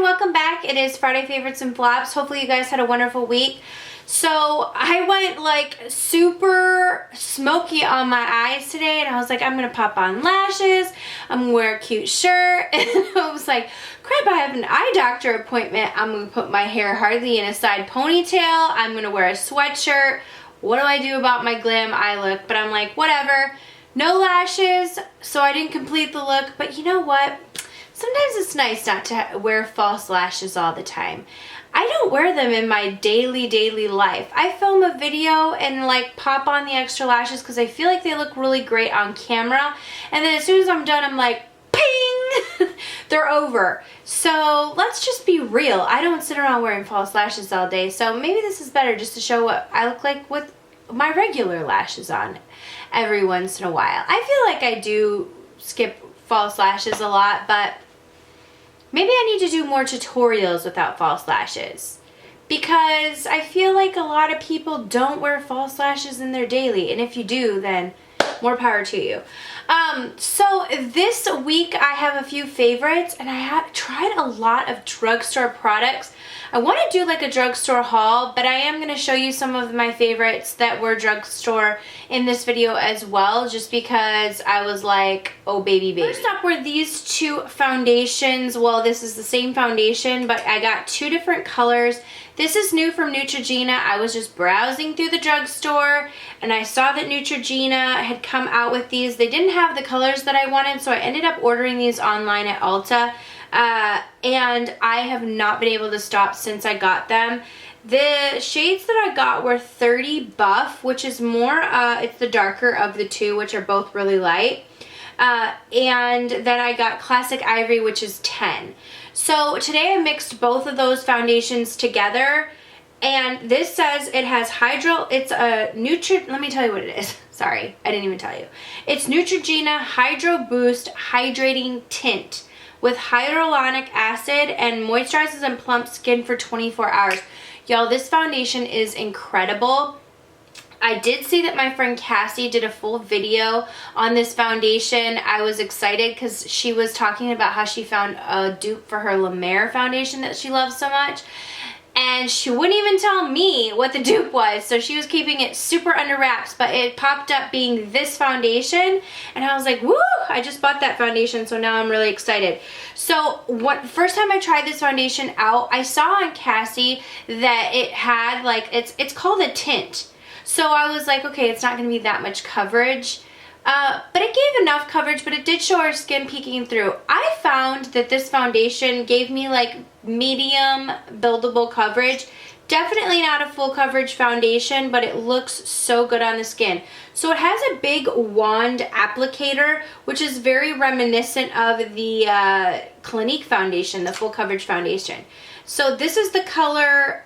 welcome back. It is Friday Favorites and Flops. Hopefully you guys had a wonderful week. So I went like super smoky on my eyes today, and I was like, I'm gonna pop on lashes, I'm gonna wear a cute shirt, and I was like, crap, I have an eye doctor appointment. I'm gonna put my hair hardly in a side ponytail, I'm gonna wear a sweatshirt. What do I do about my glam eye look? But I'm like, whatever. No lashes, so I didn't complete the look, but you know what? Sometimes it's nice not to wear false lashes all the time. I don't wear them in my daily life. I film a video and like pop on the extra lashes because I feel like they look really great on camera. And then as soon as I'm done, I'm like, ping! They're over. So let's just be real. I don't sit around wearing false lashes all day. So maybe this is better just to show what I look like with my regular lashes on every once in a while. I feel like I do skip false lashes a lot, but maybe I need to do more tutorials without false lashes, because I feel like a lot of people don't wear false lashes in their daily, and if you do, then more power to you. So this week I have a few favorites, and I have tried a lot of drugstore products. I want to do like a drugstore haul, but I am going to show you some of my favorites that were drugstore in this video as well, just because I was like, oh baby. First up were these two foundations. Well, this is the same foundation, but I got two different colors. This is new from Neutrogena. I was just browsing through the drugstore and I saw that Neutrogena had come out with these. They didn't have the colors that I wanted, so I ended up ordering these online at Ulta. And I have not been able to stop since I got them. The shades that I got were 30 Buff, which is more, it's the darker of the two, which are both really light. And then I got Classic Ivory, which is 10. So today I mixed both of those foundations together, and this says it has it's a let me tell you what it is. Sorry, I didn't even tell you. It's Neutrogena Hydroboost Hydrating Tint with hyaluronic acid and moisturizes and plumps skin for 24 hours. Y'all, this foundation is incredible. I did see that my friend Cassie did a full video on this foundation. I was excited because she was talking about how she found a dupe for her La Mer foundation that she loves so much. And she wouldn't even tell me what the dupe was, so she was keeping it super under wraps, but it popped up being this foundation, and I was like, woo, I just bought that foundation, so now I'm really excited. So first time I tried this foundation out, I saw on Cassie that it had like, it's called a tint. So I was like, okay, it's not going to be that much coverage. But it gave enough coverage, but it did show her skin peeking through. I found that this foundation gave me like medium buildable coverage. Definitely not a full coverage foundation, but it looks so good on the skin. So it has a big wand applicator, which is very reminiscent of the Clinique foundation, the full coverage foundation. So this is the color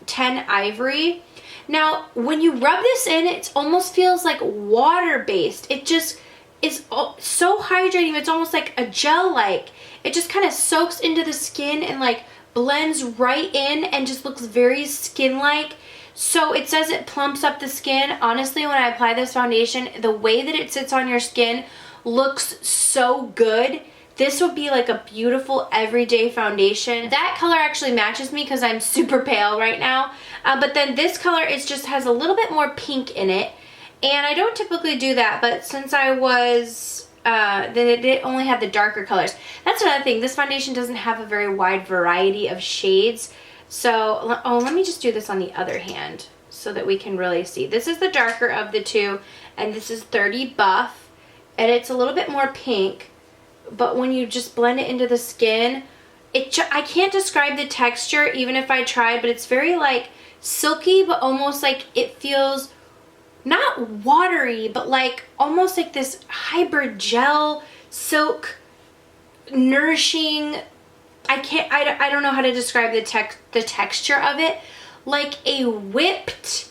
10 Ivory. Now, when you rub this in, it almost feels like water-based. It just is so hydrating. It's almost like a gel-like. It just kind of soaks into the skin and like blends right in and just looks very skin-like. So it says it plumps up the skin. Honestly, when I apply this foundation, the way that it sits on your skin looks so good. This would be like a beautiful everyday foundation. That color actually matches me because I'm super pale right now. But then this color just has a little bit more pink in it. And I don't typically do that, but since I was, it only had the darker colors. That's another thing. This foundation doesn't have a very wide variety of shades. So, oh, let me just do this on the other hand so that we can really see. This is the darker of the two, and this is 30 Buff. And it's a little bit more pink. But when you just blend it into the skin, I can't describe the texture even if I tried, but it's very like silky, but almost like it feels not watery, but like almost like this hybrid gel, silk, nourishing. I don't know how to describe the texture of it. Like a whipped,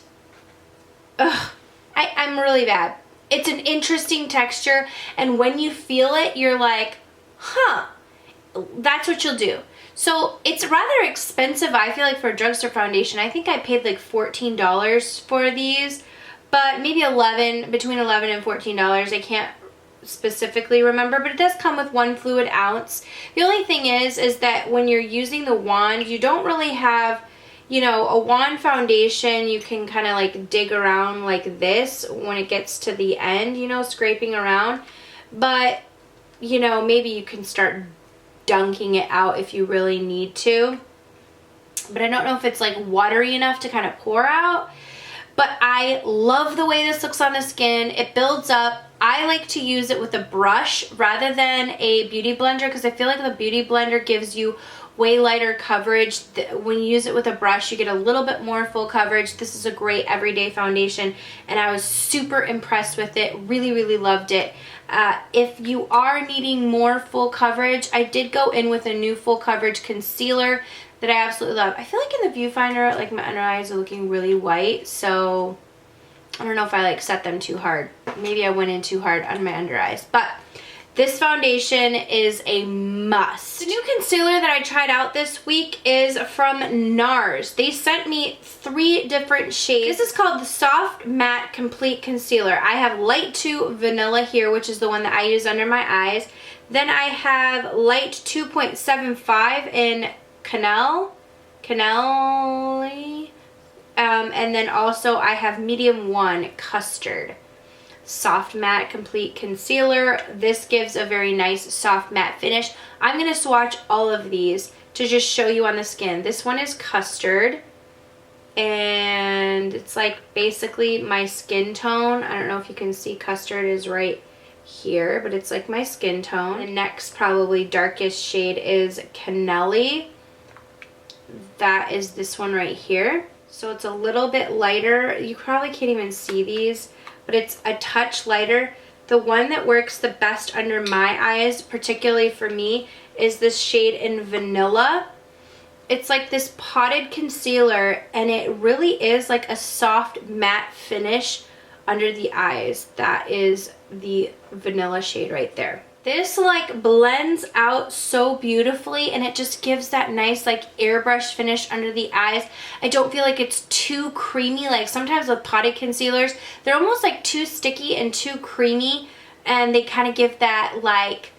I'm really bad. It's an interesting texture, and when you feel it, you're like, huh, that's what you'll do. So it's rather expensive, I feel like, for a drugstore foundation. I think I paid like $14 for these, but maybe between $11 and $14. I can't specifically remember, but it does come with 1 fluid ounce. The only thing is that when you're using the wand, you don't really have, you know, a wand foundation. You can kind of like dig around like this when it gets to the end, you know, scraping around. But, you know, maybe you can start dunking it out if you really need to. But I don't know if it's like watery enough to kind of pour out. But I love the way this looks on the skin. It builds up. I like to use it with a brush rather than a beauty blender because I feel like the beauty blender gives you way lighter coverage. When you use it with a brush, you get a little bit more full coverage. This is a great everyday foundation, and I was super impressed with it. Really, really loved it. If you are needing more full coverage, I did go in with a new full coverage concealer that I absolutely love. I feel like in the viewfinder, like my under eyes are looking really white, so I don't know if I like set them too hard. Maybe I went in too hard on my under eyes, but this foundation is a must. The new concealer that I tried out this week is from Nars. They sent me 3 different shades. This is called the Soft Matte Complete Concealer. I have Light 2 Vanilla here, which is the one that I use under my eyes. Then I have Light 2.75 in Canelli. And then also I have Medium 1 Custard. Soft Matte Complete Concealer. This gives a very nice soft matte finish. I'm going to swatch all of these to just show you on the skin. This one is Custard, and it's like basically my skin tone. I don't know if you can see, Custard is right here, but it's like my skin tone. The next probably darkest shade is Canelli. That is this one right here. So it's a little bit lighter. You probably can't even see these, but it's a touch lighter. The one that works the best under my eyes, particularly for me, is this shade in Vanilla. It's like this potted concealer, and it really is like a soft matte finish under the eyes. That is the Vanilla shade right there. This like blends out so beautifully, and it just gives that nice like airbrush finish under the eyes. I don't feel like it's too creamy. Like sometimes with potted concealers, they're almost like too sticky and too creamy, and they kind of give that like,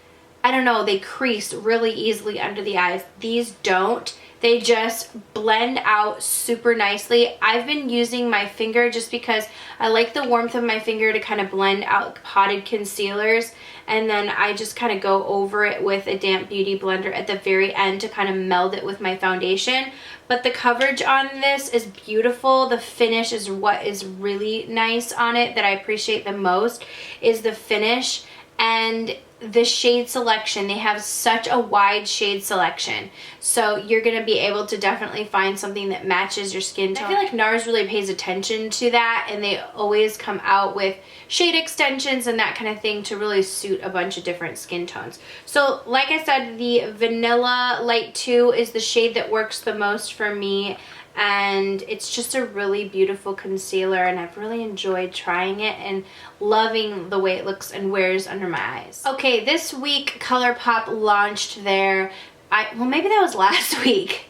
I don't know, they crease really easily under the eyes. These don't. They just blend out super nicely. I've been using my finger just because I like the warmth of my finger to kind of blend out potted concealers. And then I just kind of go over it with a damp beauty blender at the very end to kind of meld it with my foundation. But the coverage on this is beautiful. The finish is what is really nice on it that I appreciate the most, is the finish and the shade selection. They have such a wide shade selection, so you're going to be able to definitely find something that matches your skin tone. I feel like Nars really pays attention to that, and they always come out with shade extensions and that kind of thing to really suit a bunch of different skin tones. So like I said, the Vanilla Light 2 is the shade that works the most for me, and it's just a really beautiful concealer, and I've really enjoyed trying it and loving the way it looks and wears under my eyes. Okay, this week Colourpop launched their, well maybe that was last week.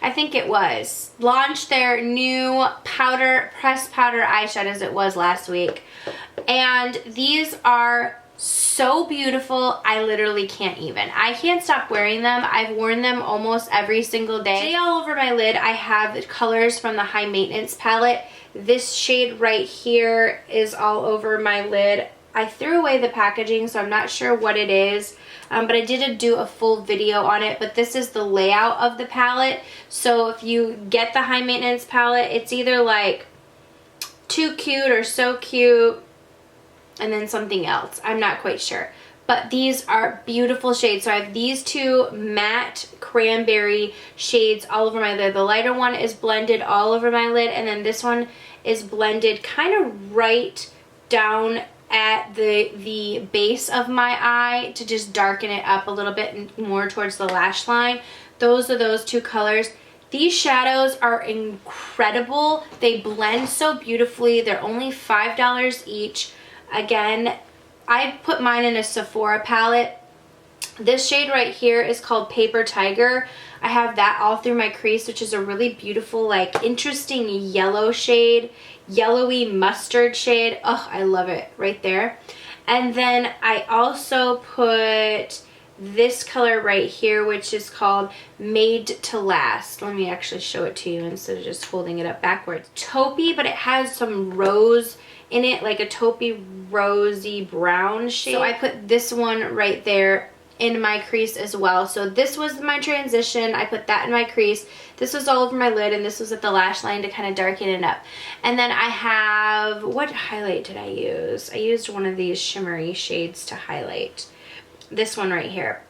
I think it was. Launched their new pressed powder eyeshadows. It was last week. And these are so beautiful. I literally can't even. I can't stop wearing them. I've worn them almost every single day. Today all over my lid I have the colors from the High Maintenance palette. This shade right here is all over my lid. I threw away the packaging, so I'm not sure what it is, but I did do a full video on it. But this is the layout of the palette. So if you get the High Maintenance palette, it's either like Too Cute or So Cute, and then something else. I'm not quite sure. But these are beautiful shades. So I have these 2 matte cranberry shades all over my lid. The lighter one is blended all over my lid, and then this one is blended kind of right down at the base of my eye to just darken it up a little bit and more towards the lash line. Those are those 2 colors. These shadows are incredible. They blend so beautifully. They're only $5 each. Again, I put mine in a Sephora palette. This shade right here is called Paper Tiger. I have that all through my crease, which is a really beautiful, like, interesting yellow shade. Yellowy mustard shade. Oh, I love it right there. And then I also put this color right here, which is called Made to Last. Let me actually show it to you instead of just holding it up backwards. Taupey, but it has some rose in it, like a taupey rosy brown shade. So I put this one right there in my crease as well. So this was my transition. I put that in my crease. This was all over my lid, and this was at the lash line to kind of darken it up. And then I have, what highlight did I use? I used one of these shimmery shades to highlight. This one right here.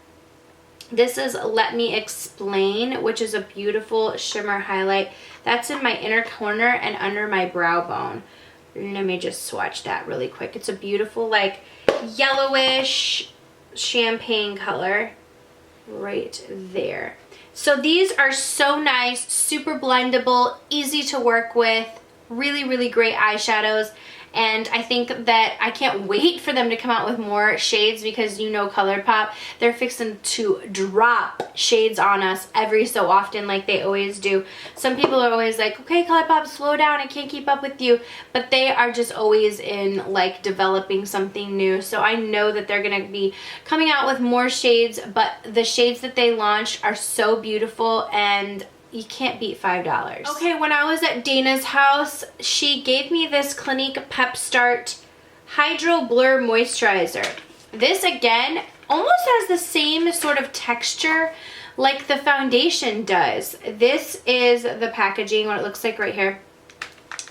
This is Let Me Explain, which is a beautiful shimmer highlight. That's in my inner corner and under my brow bone. Let me just swatch that really quick. It's a beautiful, like, yellowish champagne color right there. So these are so nice, super blendable, easy to work with, really, really great eyeshadows. And I think that I can't wait for them to come out with more shades, because you know Colourpop, they're fixing to drop shades on us every so often like they always do. Some people are always like, okay, Colourpop, slow down, I can't keep up with you. But they are just always in like developing something new. So I know that they're going to be coming out with more shades, but the shades that they launched are so beautiful, and you can't beat $5. Okay, when I was at Dana's house, she gave me this Clinique Pep Start HydroBlur Moisturizer. This, again, almost has the same sort of texture like the foundation does. This is the packaging, what it looks like right here.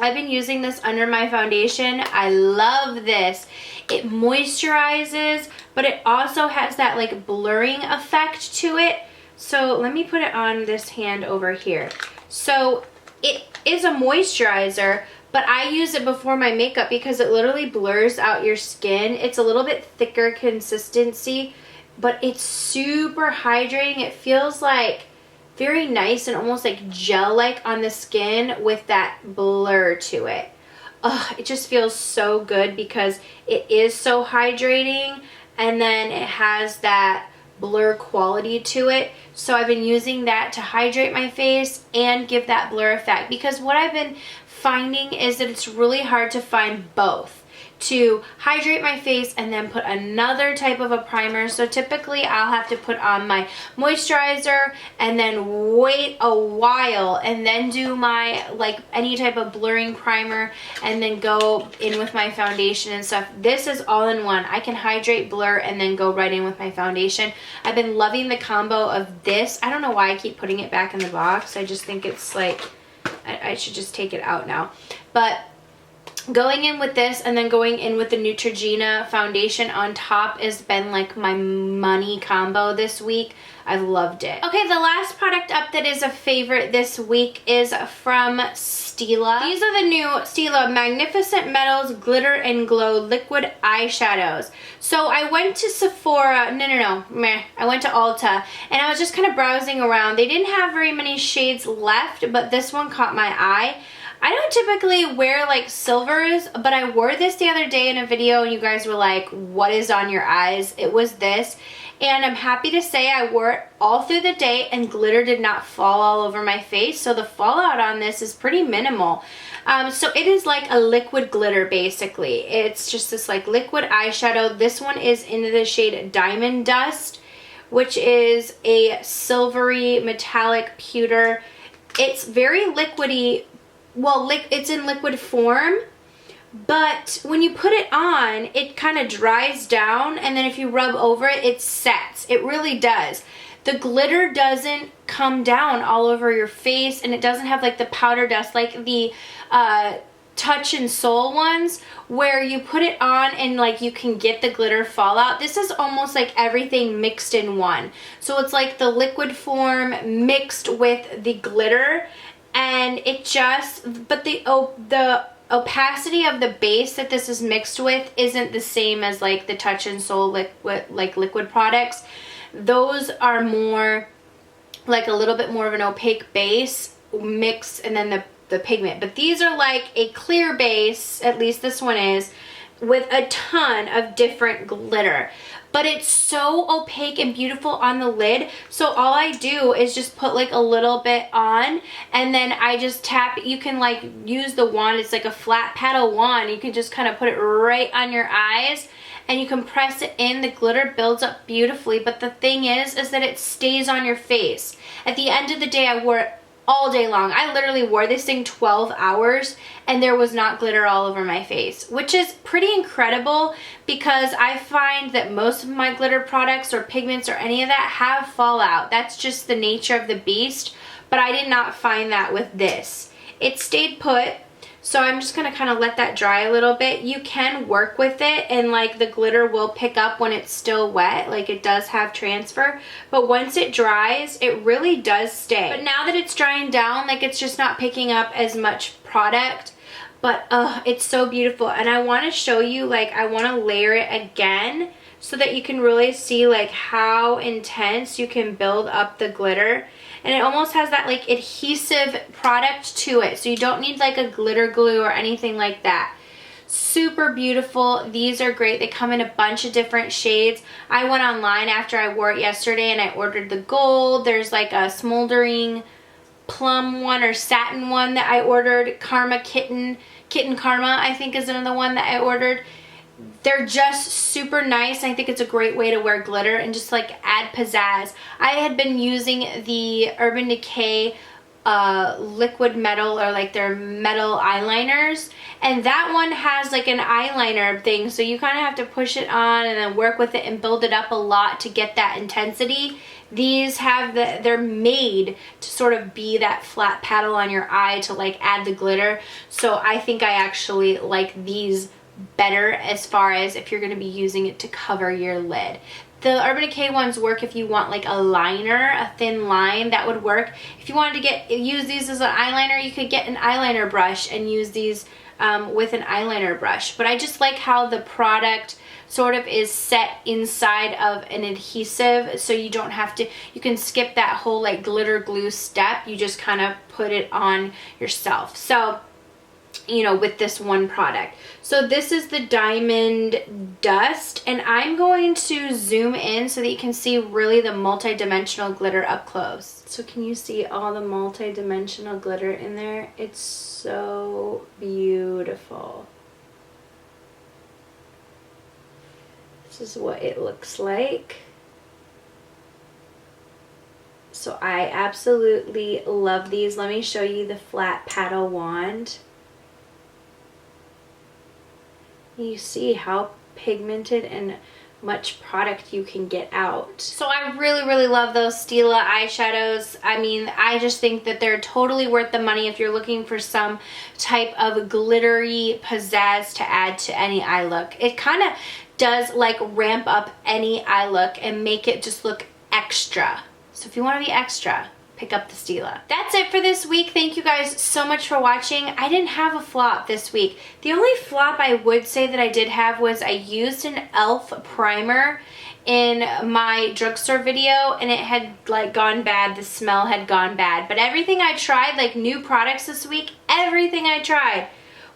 I've been using this under my foundation. I love this. It moisturizes, but it also has that like blurring effect to it. So let me put it on this hand over here. So it is a moisturizer, but I use it before my makeup because it literally blurs out your skin. It's a little bit thicker consistency, but it's super hydrating. It feels like very nice and almost like gel-like on the skin with that blur to it. Ugh, it just feels so good because it is so hydrating, and then it has that blur quality to it. So I've been using that to hydrate my face and give that blur effect, because what I've been finding is that it's really hard to find both, to hydrate my face and then put another type of a primer. So typically I'll have to put on my moisturizer and then wait a while and then do my like any type of blurring primer and then go in with my foundation and stuff. This is all in one. I can hydrate, blur, and then go right in with my foundation. I've been loving the combo of this. I don't know why I keep putting it back in the box. I just think it's like I should just take it out now. But going in with this and then going in with the Neutrogena foundation on top has been like my money combo this week. I've loved it. Okay, the last product up that is a favorite this week is from Stila. These are the new Stila Magnificent Metals Glitter and Glow Liquid Eyeshadows. So I went to Sephora, I went to Ulta, and I was just kind of browsing around. They didn't have very many shades left, but this one caught my eye. I don't typically wear like silvers, but I wore this the other day in a video and you guys were like, what is on your eyes? It was this. And I'm happy to say I wore it all through the day and glitter did not fall all over my face. So the fallout on this is pretty minimal. So it is like a liquid glitter basically. It's just this like liquid eyeshadow. This one is in the shade Diamond Dust, which is a silvery metallic pewter. It's very liquidy. Well, it's in liquid form, but when you put it on, it kind of dries down, and then if you rub over it, it sets. It really does. The glitter doesn't come down all over your face, and it doesn't have like the powder dust like the Touch and Soul ones, where you put it on and like you can get the glitter fallout. This is almost like everything mixed in one. So it's like the liquid form mixed with the glitter. And it just, but the opacity of the base that this is mixed with isn't the same as like the Touch and Soul liquid products. Those are more like a little bit more of an opaque base mix and then the pigment. But these are like a clear base, at least this one is, with a ton of different glitter. But it's so opaque and beautiful on the lid. So all I do is just put like a little bit on and then I just tap. You can like use the wand. It's like a flat paddle wand. You can just kind of put it right on your eyes and you can press it in. The glitter builds up beautifully, but the thing is that it stays on your face. At the end of the day, I wore it all day long. I literally wore this thing 12 hours and there was not glitter all over my face, which is pretty incredible because I find that most of my glitter products or pigments or any of that have fallout. That's just the nature of the beast, but I did not find that with this. It stayed put. So I'm just going to kind of let that dry a little bit. You can work with it and like the glitter will pick up when it's still wet. Like it does have transfer. But once it dries, it really does stay. But now that it's drying down, like it's just not picking up as much product. But it's so beautiful. And I want to show you, like I want to layer it again so that you can really see like how intense you can build up the glitter. And it almost has that like adhesive product to it. So you don't need like a glitter glue or anything like that. Super beautiful. These are great. They come in a bunch of different shades. I went online after I wore it yesterday and I ordered the gold. There's like a smoldering plum one or satin one that I ordered. Kitten Karma I think is another one that I ordered. They're just super nice. I think it's a great way to wear glitter and just like add pizzazz. I had been using the Urban Decay liquid metal or like their metal eyeliners, and that one has like an eyeliner thing, so you kind of have to push it on and then work with it and build it up a lot to get that intensity. These have they're made to sort of be that flat paddle on your eye to like add the glitter. So I think I actually like these better as far as if you're going to be using it to cover your lid. The Urban Decay ones work if you want like a liner, a thin line, that would work. If you wanted to use these as an eyeliner, you could get an eyeliner brush and use these with an eyeliner brush. But I just like how the product sort of is set inside of an adhesive, so you don't have to, you can skip that whole like glitter glue step. You just kind of put it on yourself. So, you know, with this one product. So this is the Diamond Dust, and I'm going to zoom in so that you can see really the multi-dimensional glitter up close. So can you see all the multi-dimensional glitter in there? It's so beautiful. This is what it looks like. So I absolutely love these. Let me show you the flat paddle wand. You see how pigmented and much product you can get out. So I really love those Stila eyeshadows. I mean, I just think that they're totally worth the money if you're looking for some type of glittery pizzazz to add to any eye look. It kind of does like ramp up any eye look and make it just look extra. So if you want to be extra, pick up the Stila. That's it for this week. Thank you guys so much for watching. I didn't have a flop this week. The only flop I would say that I did have was I used an e.l.f. primer in my drugstore video and it had like gone bad. The smell had gone bad. But everything I tried, like new products this week, everything I tried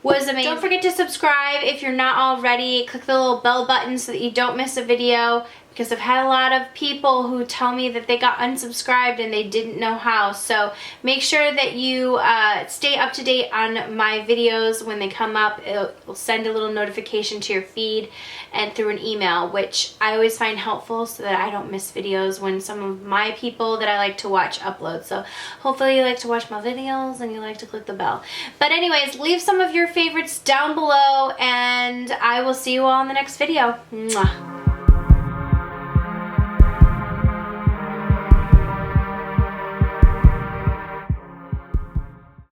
was amazing. Don't forget to subscribe if you're not already. Click the little bell button so that you don't miss a video, because I've had a lot of people who tell me that they got unsubscribed and they didn't know how. So make sure that you stay up to date on my videos when they come up. It will send a little notification to your feed and through an email, which I always find helpful so that I don't miss videos when some of my people that I like to watch upload. So hopefully you like to watch my videos and you like to click the bell. But anyways, leave some of your favorites down below and I will see you all in the next video. Mwah.